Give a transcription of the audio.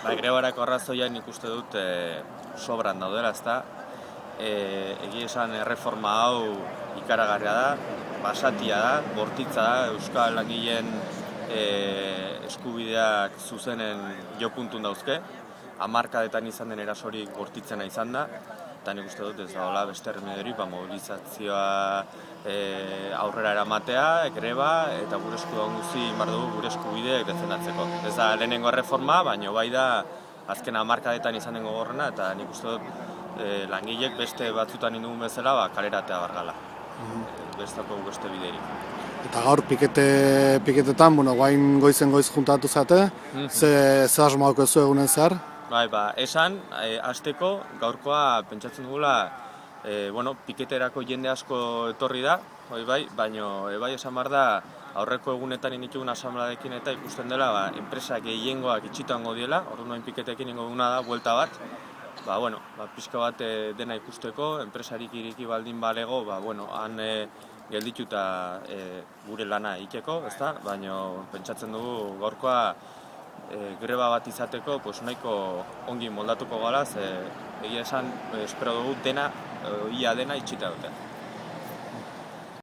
Grebarako arrazoia nik uste dut sobran daudela, ezta? Egia esan erreforma hau ikaragarria da, basatia da, bortitza da, euskal langileen eskubideak zuzenen jopuntun dauzke, hamarkadetan izan den erasorik bortitzena izan da, eta nik uste dut ez dagoela beste erremediorik mobilizazioa aurrera eramatea, greba, eta gure esku dagoen guzti behar dugu gure eskubideek defendatzeko. Ez da lehenengo erreforma, baina bai da azken hamarkadetan izan den gogorrena, eta nik uste dut langilek beste batzutan indugun bezala kaleratea bargala. Bestako beste biderik. Eta gaur piketetan, guain goizen goiz juntatu zate, ze asmoako ez egunen zehar? Bai, esan, hasteko gaurkoa pentsatzen dugula, piketerako jende asko etorri da, baina esan behar da, aurreko egunetan initugun asamladekin eta ikusten dela, enpresak gehiengoak itxitango diela, orduan piketekin ingo duguna da, buelta bat, pixka bat dena ikusteko, enpresarik iriki baldin balego, han geldituta gure lana ikeko, ezta? Baina pentsatzen dugu gaurkoa greba bat izateko nahiko ongi moldatuko gara, egia esan espero dugu ia dena itxita dute.